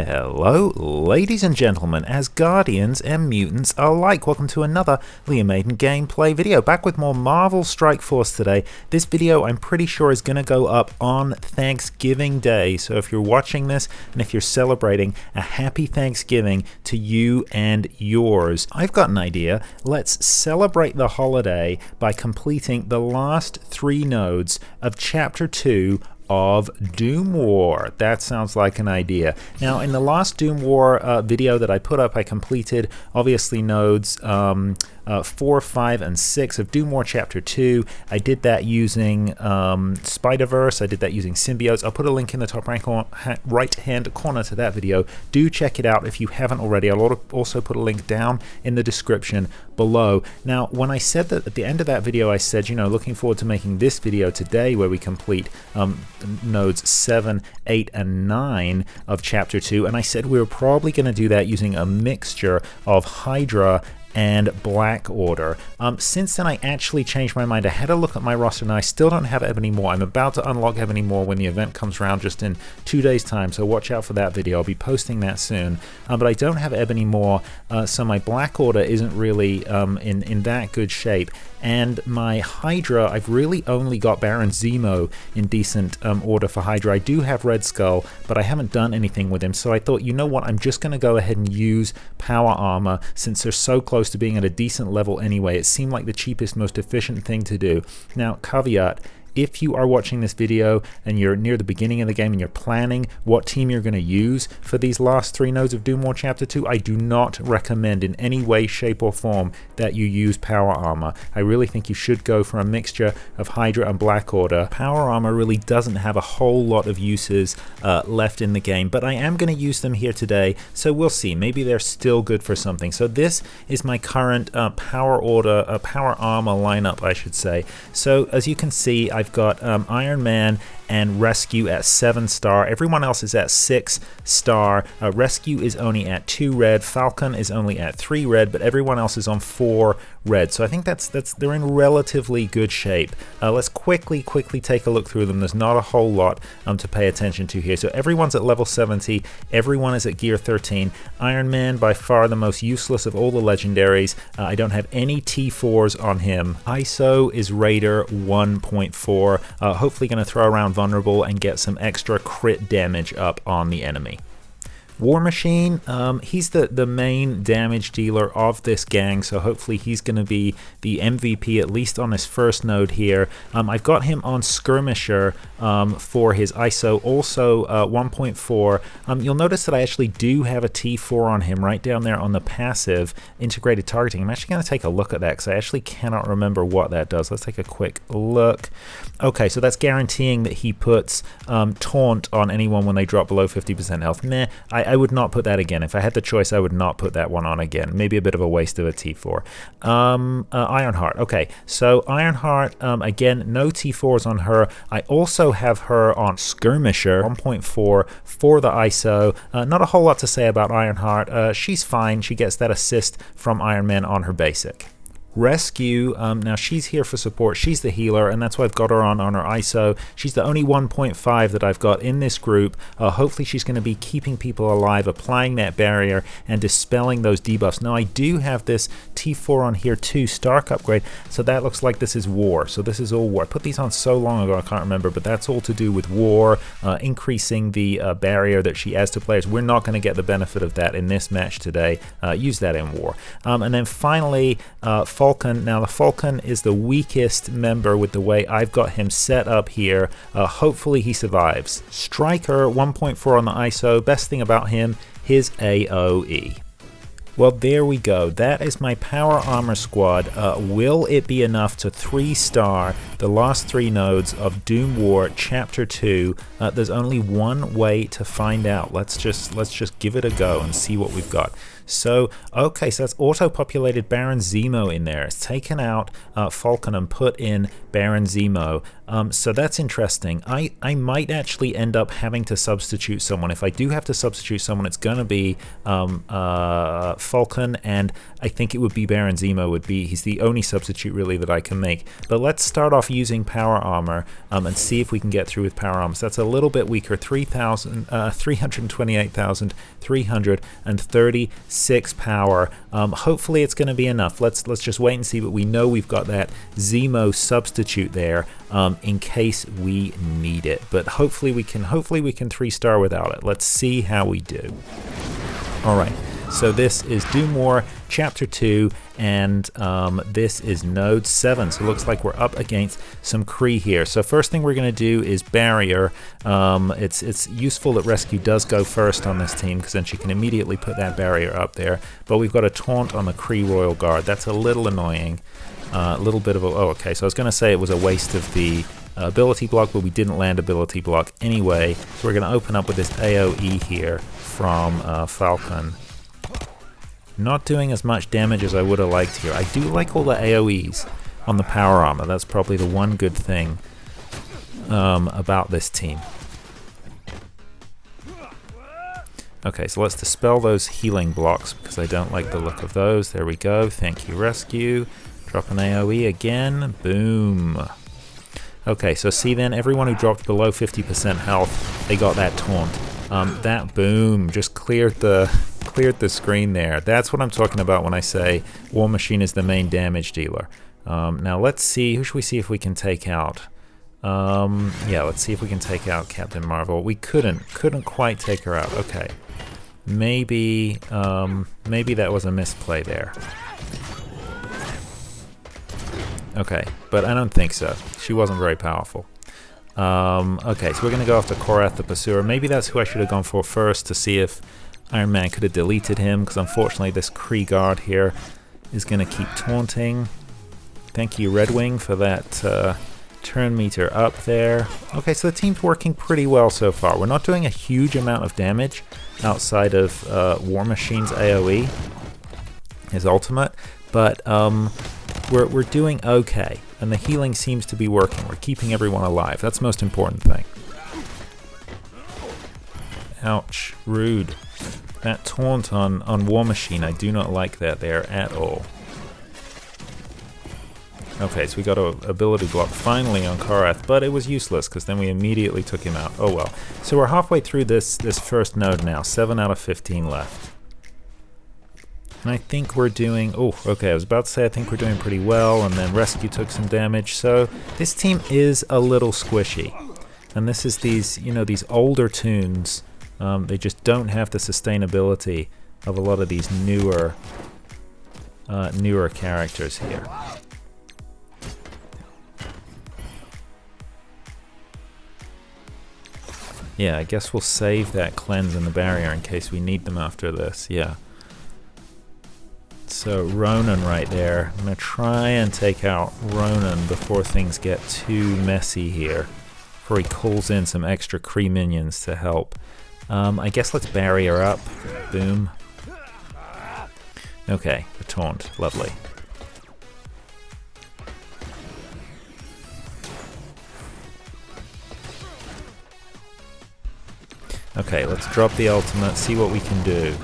Hello, ladies and gentlemen, as guardians and mutants alike. Welcome to another Liam Maiden gameplay video. Back with more Marvel Strike Force today. This video, I'm pretty sure, is going to go up on Thanksgiving Day. So if you're watching this and if you're celebrating, a happy Thanksgiving to you and yours. I've got an idea. Let's celebrate the holiday by completing the last 3 nodes of Chapter 2 of Doom War. That sounds like an idea. Now, in the last Doom War video that I put up, I completed obviously nodes 4, 5, and 6 of Doom War Chapter 2. I did that using Spider-Verse. I did that using symbiotes. I'll put a link in the top right-hand corner to that video. Do check it out if you haven't already. I'll also put a link down in the description below. Now, when I said that at the end of that video, I said, you know, looking forward to making this video today where we complete nodes 7, 8, and 9 of Chapter 2, and I said we were probably going to do that using a mixture of Hydra and Black Order. Since then, I actually changed my mind. I had a look at my roster and I still don't have Ebony Maw. I'm about to unlock Ebony Maw when the event comes around just in 2 days time, so watch out for that video. I'll be posting that soon. But I don't have Ebony Maw, so my Black Order isn't really in that good shape. And my Hydra, I've really only got Baron Zemo in decent order for Hydra. I do have Red Skull, but I haven't done anything with him. So I thought, you know what, I'm just going to go ahead and use Power Armor since they're so close to being at a decent level anyway. It seemed like the cheapest, most efficient thing to do. Now, caveat. If you are watching this video and you're near the beginning of the game and you're planning what team you're going to use for these last 3 nodes of Doom War Chapter 2, I do not recommend in any way, shape, or form that you use Power Armor. I really think you should go for a mixture of Hydra and Black Order. Power Armor really doesn't have a whole lot of uses left in the game, but I am going to use them here today, so we'll see. Maybe they're still good for something. So this is my current Power Armor lineup, I should say. So as you can see, I've got Iron Man and Rescue at 7-star. Everyone else is at 6-star. Rescue is only at 2 red. Falcon is only at 3 red, but everyone else is on 4 red. So I think they're in relatively good shape. Let's quickly take a look through them. There's not a whole lot to pay attention to here. So everyone's at level 70. Everyone is at gear 13. Iron Man, by far the most useless of all the legendaries. I don't have any T4s on him. ISO is Raider 1.4. Hopefully going to throw around Vulnerable and get some extra crit damage up on the enemy. War Machine, he's the main damage dealer of this gang, so hopefully he's going to be the MVP, at least on his first node here. I've got him on Skirmisher for his ISO, also 1.4. You'll notice that I actually do have a T4 on him right down there on the passive integrated targeting. I'm actually going to take a look at that because I actually cannot remember what that does. Let's take a quick look. Okay, so that's guaranteeing that he puts Taunt on anyone when they drop below 50% health. Nah, I would not put that again. If I had the choice, I would not put that one on again. Maybe a bit of a waste of a T4. Ironheart. Okay, so Ironheart, again, no T4s on her. I also have her on Skirmisher, 1.4 for the ISO. Not a whole lot to say about Ironheart. She's fine. She gets that assist from Iron Man on her basic. Rescue, now she's here for support. She's the healer, and that's why I've got her on her ISO. She's the only 1.5 that I've got in this group. Hopefully she's going to be keeping people alive, applying that barrier, and dispelling those debuffs. Now I do have this T4 on here too, Stark upgrade, so that looks like this is War. So this is all War. I put these on so long ago I can't remember, but that's all to do with War, increasing the barrier that she adds to players. We're not going to get the benefit of that in this match today. Use that in War. And then finally, Falcon. Now the Falcon is the weakest member with the way I've got him set up here. Hopefully he survives. Striker, 1.4 on the ISO. Best thing about him, his AoE. Well, there we go. That is my Power Armor squad. Will it be enough to 3-star the last 3 nodes of Doom War Chapter 2? There's only one way to find out. Let's just give it a go and see what we've got. So, okay, so that's auto-populated Baron Zemo in there. It's taken out Falcon and put in Baron Zemo. So that's interesting. I might actually end up having to substitute someone. If I do have to substitute someone, it's going to be Falcon, and I think it would be Baron Zemo. He's the only substitute really that I can make. But let's start off using power armor and see if we can get through with power armor. So that's a little bit weaker. 328,336 power. Hopefully it's going to be enough. Let's just wait and see. But we know we've got that Zemo substitute there in case we need it. But hopefully we can 3-star without it. Let's see how we do. All right. So this is Do More Chapter 2, and this is Node 7. So it looks like we're up against some Kree here. So first thing we're going to do is Barrier. It's useful that Rescue does go first on this team, because then she can immediately put that barrier up there. But we've got a taunt on the Kree Royal Guard. That's a little annoying. A little bit of a... Oh, okay. So I was going to say it was a waste of the ability block, but we didn't land ability block anyway. So we're going to open up with this AoE here from Falcon. Not doing as much damage as I would have liked here. I do like all the AoEs on the power armor. That's probably the one good thing about this team. Okay, so let's dispel those healing blocks because I don't like the look of those. There we go. Thank you, Rescue. Drop an AoE again. Boom. Okay, so see then, everyone who dropped below 50% health, they got that taunt. That boom just cleared the screen there. That's what I'm talking about when I say War Machine is the main damage dealer. Now let's see, who should we see if we can take out? Yeah, let's see if we can take out Captain Marvel. We couldn't quite take her out. Okay, maybe that was a misplay there. Okay, but I don't think so. She wasn't very powerful. Okay, so we're gonna go after Korath the Pursuer. Maybe that's who I should have gone for first, to see if Iron Man could have deleted him, because unfortunately this Kree guard here is going to keep taunting. Thank you, Red Wing, for that turn meter up there. Okay, so the team's working pretty well so far. We're not doing a huge amount of damage outside of War Machine's AoE, his ultimate, but we're doing okay, and the healing seems to be working. We're keeping everyone alive. That's the most important thing. Ouch, rude. That taunt on War Machine, I do not like that there at all. Okay, so we got an ability block finally on Korath, but it was useless because then we immediately took him out. Oh well. So we're halfway through this first node now, 7 out of 15 left. And I think we're doing... Oh, okay, I was about to say I think we're doing pretty well, and then Rescue took some damage. So this team is a little squishy. And this is these, you know, these older toons. They just don't have the sustainability of a lot of these newer characters here. Yeah, I guess we'll save that cleanse and the barrier in case we need them after this. Yeah. So Ronan right there. I'm going to try and take out Ronan before things get too messy here. Before he calls in some extra Kree minions to help. I guess let's barrier up. Boom. Okay, the taunt. Lovely. Okay, let's drop the ultimate, see what we can do.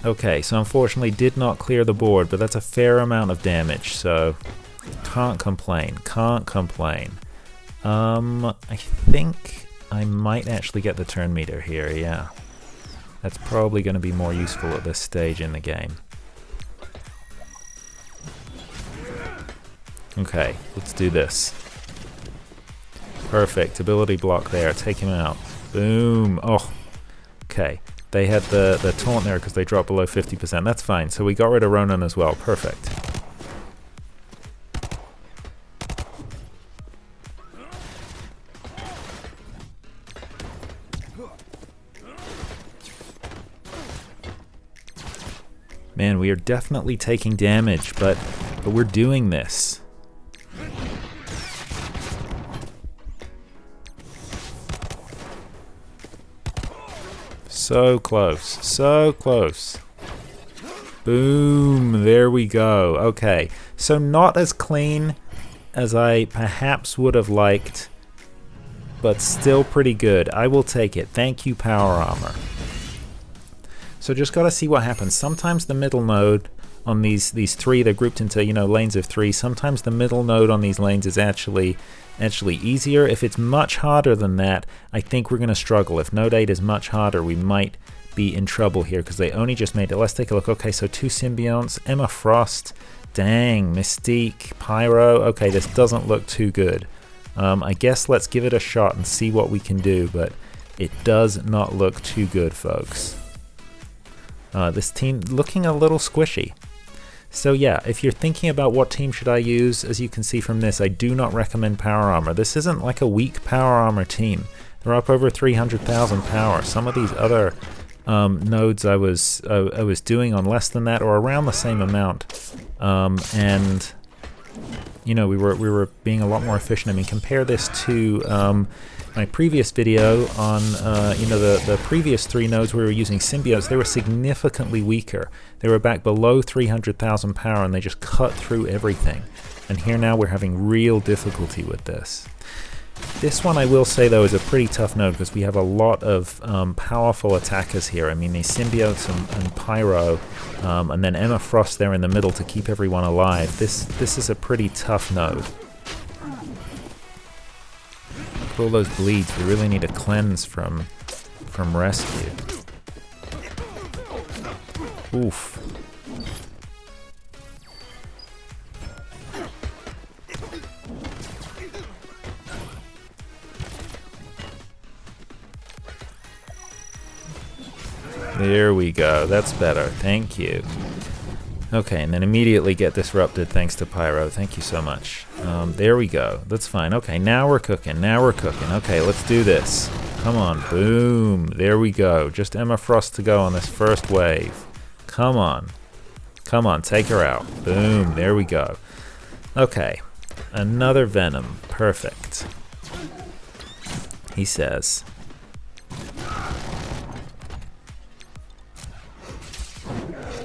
Okay, so unfortunately did not clear the board, but that's a fair amount of damage, so can't complain, can't complain. I think I might actually get the turn meter here, yeah. That's probably going to be more useful at this stage in the game. Okay, let's do this. Perfect, ability block there, take him out. Boom, oh, okay. They had the taunt there because they dropped below 50%, that's fine. So we got rid of Ronan as well, perfect. Man, we are definitely taking damage, but we're doing this. So close, so close. Boom, there we go. Okay, so not as clean as I perhaps would have liked, but still pretty good. I will take it. Thank you, Power Armor. So just got to see what happens. Sometimes the middle node on these three, they're grouped into, you know, lanes of three. Sometimes the middle node on these lanes is actually easier. If it's much harder than that, I think we're going to struggle. If node 8 is much harder, we might be in trouble here because they only just made it. Let's take a look. Okay, so 2 symbionts, Emma Frost, dang, Mystique, Pyro. Okay, this doesn't look too good. I guess let's give it a shot and see what we can do, but it does not look too good, folks. This team looking a little squishy. So yeah, if you're thinking about what team should I use, as you can see from this, I do not recommend Power Armor. This isn't like a weak Power Armor team. They're up over 300,000 power. Some of these other nodes I was doing on less than that or around the same amount, and you know, we were being a lot more efficient. I mean, compare this to my previous video on you know, the previous 3 nodes we were using symbiotes. They were significantly weaker. They were back below 300,000 power and they just cut through everything. And here now we're having real difficulty with this. This one, I will say though, is a pretty tough node because we have a lot of powerful attackers here. I mean, these symbiotes and Pyro, and then Emma Frost there in the middle to keep everyone alive. This is a pretty tough node. All those bleeds, we really need a cleanse from rescue. Oof. There we go, that's better, thank you. Okay, and then immediately get disrupted thanks to Pyro. Thank you so much. There we go. That's fine. Okay, now we're cooking. Now we're cooking. Okay, let's do this. Come on. Boom. There we go. Just Emma Frost to go on this first wave. Come on. Come on, take her out. Boom. There we go. Okay. Another Venom. Perfect. He says.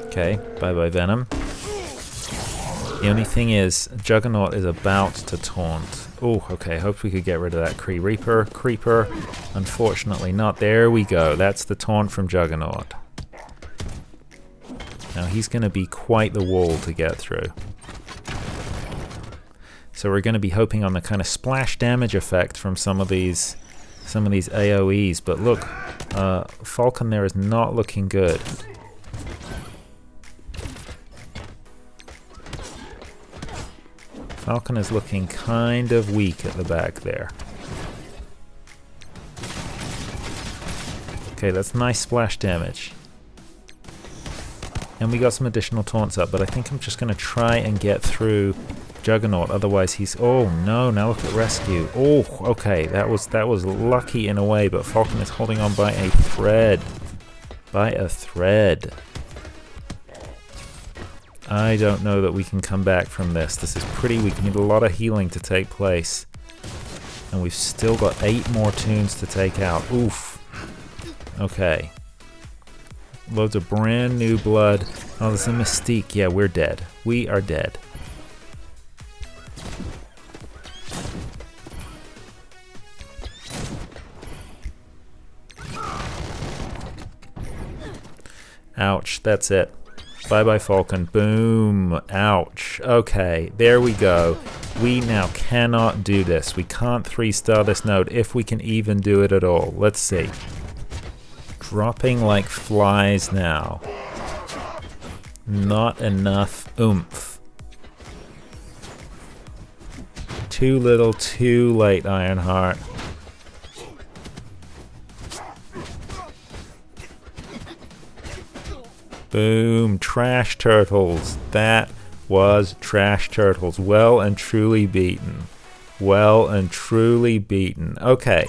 Okay, bye-bye Venom. The only thing is, Juggernaut is about to taunt. Oh, okay, hoped we could get rid of that Creeper. Unfortunately not. There we go, that's the taunt from Juggernaut. Now he's going to be quite the wall to get through. So we're going to be hoping on the kind of splash damage effect from some of these AoEs. But look, Falcon there is not looking good. Falcon is looking kind of weak at the back there. Okay, that's nice splash damage. And we got some additional taunts up, but I think I'm just going to try and get through Juggernaut, otherwise he's... Oh no, now look at rescue. Oh, okay, that was lucky in a way, but Falcon is holding on by a thread. By a thread. I don't know that we can come back from this. This is pretty weak. We need a lot of healing to take place. And we've still got 8 more tunes to take out. Oof. Okay. Loads of brand new blood. Oh, there's a Mystique. Yeah, we're dead. We are dead. Ouch, that's it. Bye-bye Falcon. Boom. Ouch. Okay, there we go. We now cannot do this. We can't 3-star this node if we can even do it at all. Let's see. Dropping like flies now. Not enough oomph. Too little, too late, Ironheart. Boom, Trash Turtles. That was Trash Turtles. Well and truly beaten. Well and truly beaten. Okay,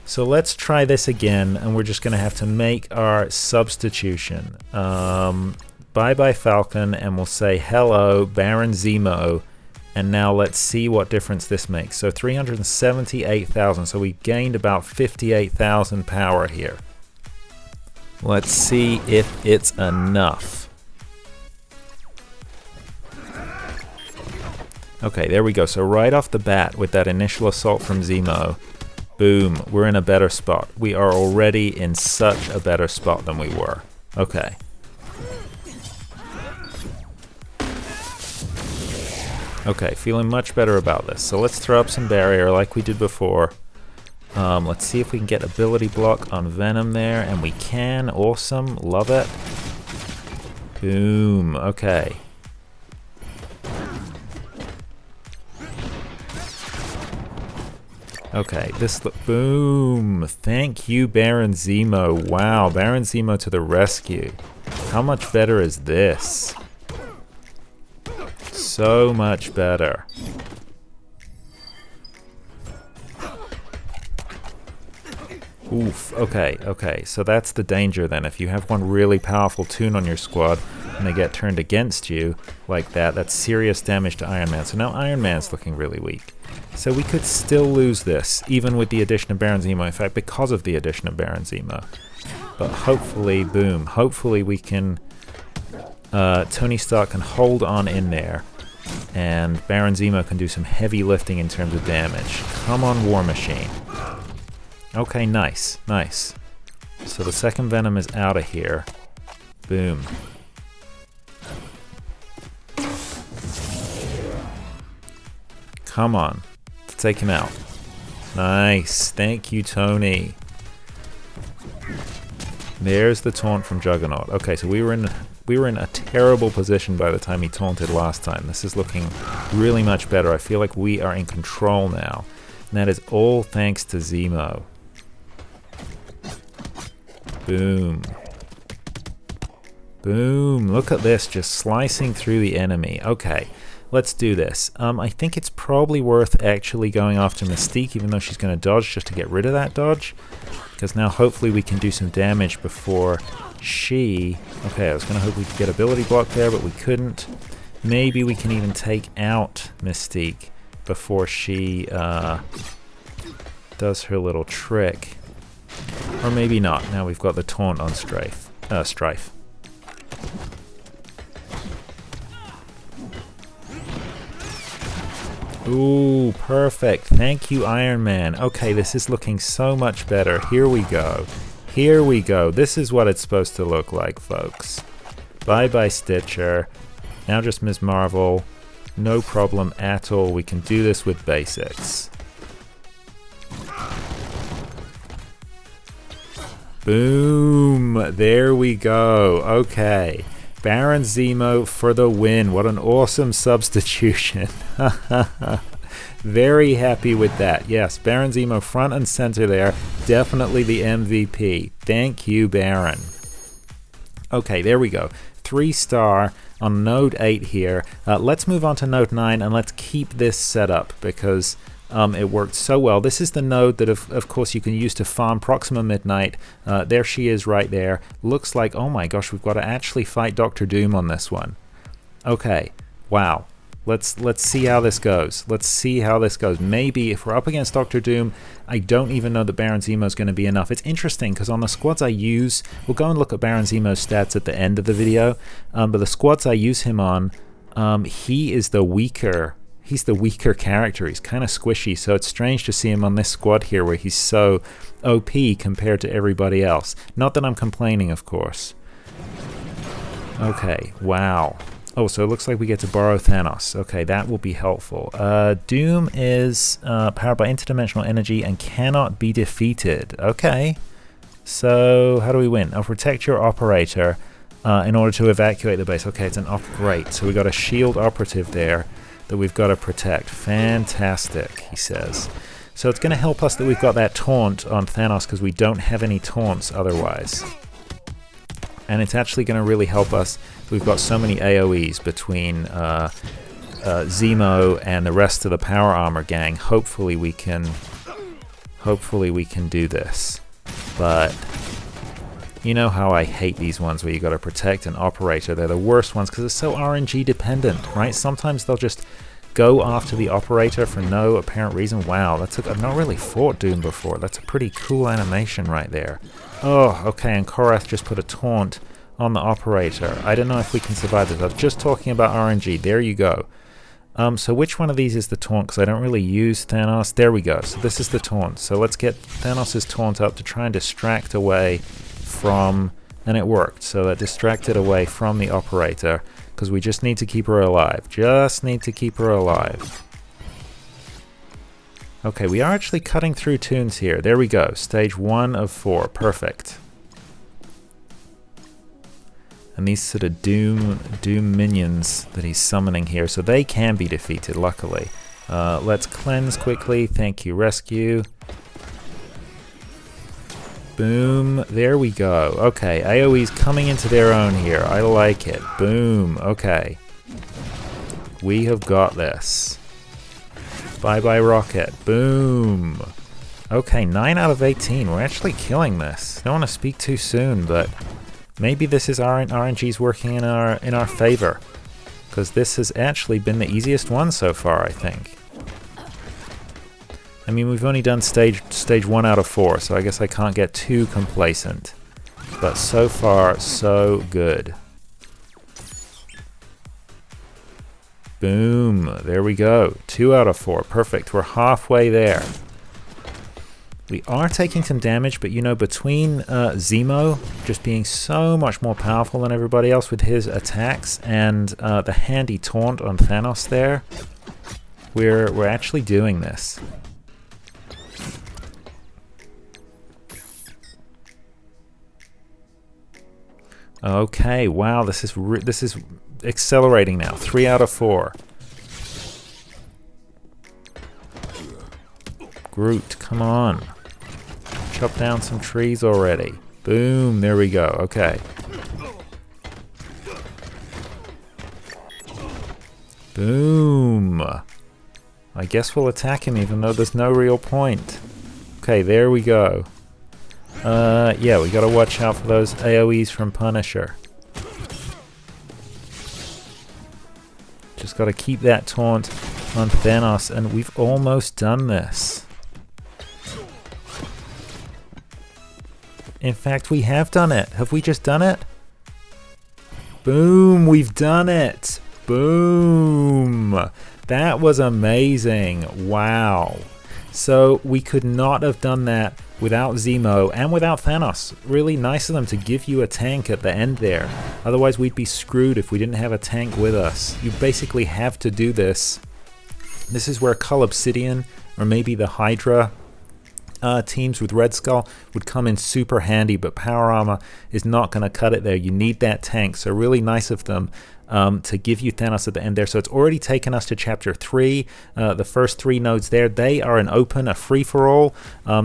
so let's try this again, and we're just going to have to make our substitution. Bye-bye Falcon, and we'll say hello, Baron Zemo. And now let's see what difference this makes. So 378,000, so we gained about 58,000 power here. Let's see if it's enough. Okay, there we go. So right off the bat with that initial assault from Zemo, boom, we're in a better spot. We are already in such a better spot than we were. Okay. Okay, feeling much better about this. So let's throw up some barrier like we did before. Let's see if we can get ability block on Venom there, and we can. Awesome, love it. Boom, okay. Okay, boom. Thank you, Baron Zemo. Wow, Baron Zemo to the rescue. How much better is this? So much better. Oof, okay, so that's the danger then. If you have one really powerful toon on your squad and they get turned against you like that, that's serious damage to Iron Man. So now Iron Man's looking really weak. So we could still lose this, even with the addition of Baron Zemo. In fact, because of the addition of Baron Zemo. But hopefully, boom, hopefully we can, Tony Stark can hold on in there, and Baron Zemo can do some heavy lifting in terms of damage. Come on, War Machine. Okay, nice, nice. So the second Venom is out of here. Boom. Come on, let's take him out. Nice, thank you, Tony. There's the taunt from Juggernaut. Okay, so we were in a terrible position by the time he taunted last time. This is looking really much better. I feel like we are in control now. And that is all thanks to Zemo. Boom. Boom. Look at this, just slicing through the enemy. Okay, let's do this. I think it's probably worth actually going after Mystique, even though she's going to dodge, just to get rid of that dodge. Because now hopefully we can do some damage before she... Okay, I was going to hope we could get ability block there, but we couldn't. Maybe we can even take out Mystique before she does her little trick. Or maybe not. Now we've got the taunt on Strife. Ooh, perfect. Thank you, Iron Man. Okay, this is looking so much better. Here we go. Here we go. This is what it's supposed to look like, folks. Bye-bye, Stitcher. Now just Ms. Marvel. No problem at all. We can do this with basics. Boom! There we go. Okay. Baron Zemo for the win. What an awesome substitution. Very happy with that. Yes, Baron Zemo front and center there. Definitely the MVP. Thank you, Baron. Okay, there we go. 3-star on Node 8 here. Let's move on to Node 9 and let's keep this set up because it worked so well. This is the node that, of course, you can use to farm Proxima Midnight. There she is right there. Looks like, oh my gosh, we've got to actually fight Dr. Doom on this one. Okay, wow. Let's see how this goes. Let's see how this goes. Maybe if we're up against Dr. Doom, I don't even know that Baron Zemo is going to be enough. It's interesting because on the squads I use, we'll go and look at Baron Zemo's stats at the end of the video, but the squads I use him on, he is the weaker. He's the weaker character. He's kind of squishy, so it's strange to see him on this squad here where he's so OP compared to everybody else. Not that I'm complaining, of course. Okay, wow. Oh, so it looks like we get to borrow Thanos. Okay, that will be helpful. Doom is powered by interdimensional energy and cannot be defeated. Okay, so how do we win? I'll protect your operator in order to evacuate the base. Okay, it's an great. So we got a shield operative there that we've got to protect. Fantastic, he says. So it's going to help us that we've got that taunt on Thanos because we don't have any taunts otherwise. And it's actually going to really help us. We've got so many AoEs between Zemo and the rest of the Power Armor gang. Hopefully we can do this. But you know how I hate these ones where you got to protect an operator. They're the worst ones because it's so RNG dependent, right? Sometimes they'll just go after the operator for no apparent reason. Wow, I've not really fought Doom before. That's a pretty cool animation right there. Oh, okay, and Korath just put a taunt on the operator. I don't know if we can survive this. I'm just talking about RNG. There you go. So which one of these is the taunt? Because I don't really use Thanos. There we go. So this is the taunt. So let's get Thanos' taunt up to try and distract away from... And it worked. So that distracted away from the operator. Because we just need to keep her alive. Just need to keep her alive. Okay, we are actually cutting through tunes here. There we go. Stage 1 of 4. Perfect. And these sort of doom minions that he's summoning here, so they can be defeated, luckily. Let's cleanse quickly. Thank you, rescue. Boom. There we go. Okay, AoE's coming into their own here. I like it. Boom. Okay. We have got this. Bye-bye, Rocket. Boom. Okay, 9 out of 18. We're actually killing this. Don't want to speak too soon, but... maybe this is RNG's working in our favor, because this has actually been the easiest one so far, I think. I mean, we've only done stage 1 out of 4, so I guess I can't get too complacent. But so far, so good. Boom, there we go. 2 out of 4, perfect. We're halfway there. We are taking some damage, but you know, between Zemo just being so much more powerful than everybody else with his attacks and the handy taunt on Thanos there, we're actually doing this. Okay, wow, this is accelerating now. 3 out of 4. Groot, come on. Chop down some trees already. Boom, there we go. Okay. Boom. I guess we'll attack him even though there's no real point. Okay, there we go. Yeah, we gotta watch out for those AoEs from Punisher. Just gotta keep that taunt on Thanos, and we've almost done this. In fact, we have done it. Have we just done it? Boom, we've done it. Boom. That was amazing. Wow. So we could not have done that without Zemo and without Thanos. Really nice of them to give you a tank at the end there. Otherwise we'd be screwed if we didn't have a tank with us. You basically have to do this. This is where Cull Obsidian or maybe the Hydra teams with Red Skull would come in super handy, but power armor is not going to cut it there. You need that tank, so really nice of them to give you Thanos at the end there. So it's already taken us to chapter 3. The first 3 nodes there, they are an open, a free-for-all.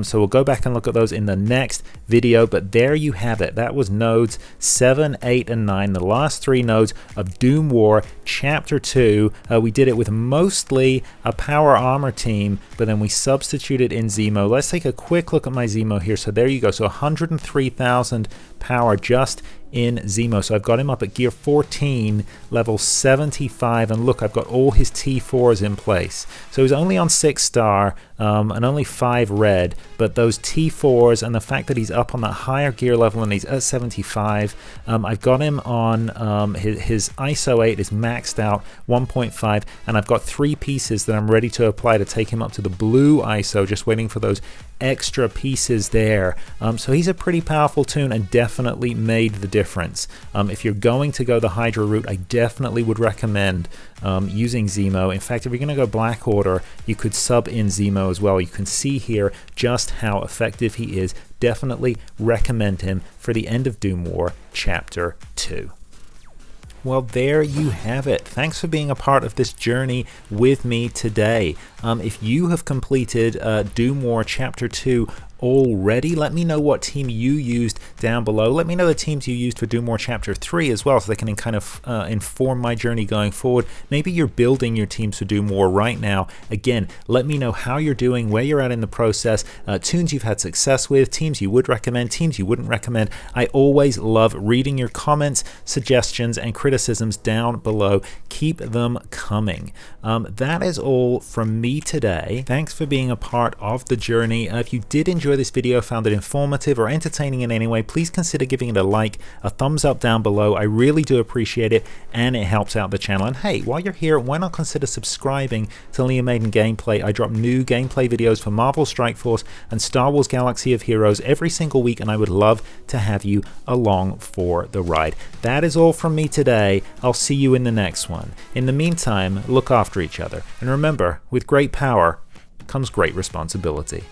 So we'll go back and look at those in the next video, but there you have it. That was nodes 7, 8, and 9, the last 3 nodes of Doom War chapter 2. We did it with mostly a power armor team, but then we substituted in Zemo. Let's take a quick look at my Zemo here. So there you go. So 103,000 power just in Zemo. So I've got him up at gear 14, level 75, and look, I've got all his T4s in place. So he's only on 6-star and only 5 red, but those T4s and the fact that he's up on that higher gear level and he's at 75, I've got him on his ISO 8 is maxed out 1.5, and I've got 3 pieces that I'm ready to apply to take him up to the blue ISO, just waiting for those extra pieces there. So he's a pretty powerful toon and definitely made the difference. If you're going to go the Hydra route, I definitely would recommend using Zemo. In fact, if you're going to go Black Order, you could sub in Zemo as well. You can see here just how effective he is. Definitely recommend him for the end of Doom War Chapter 2. Well, there you have it. Thanks for being a part of this journey with me today. If you have completed Doom War Chapter 2 already, let me know what team you used down below. Let me know the teams you used for Doom War Chapter 3 as well, so they can kind of inform my journey going forward. Maybe you're building your teams for Doom War right now. Again, let me know how you're doing, where you're at in the process, tunes you've had success with, teams you would recommend, teams you wouldn't recommend. I always love reading your comments, suggestions, and criticisms down below. Keep them coming. That is all from me today. Thanks for being a part of the journey. If you did enjoy enjoyed this video, found it informative or entertaining in any way, please consider giving it a like, a thumbs up down below. I really do appreciate it, and it helps out the channel. And hey, while you're here, why not consider subscribing to Liam Maiden Gameplay? I drop new gameplay videos for Marvel Strike Force and Star Wars Galaxy of Heroes every single week, and I would love to have you along for the ride. That is all from me today. I'll see you in the next one. In the meantime, look after each other, and remember, with great power comes great responsibility.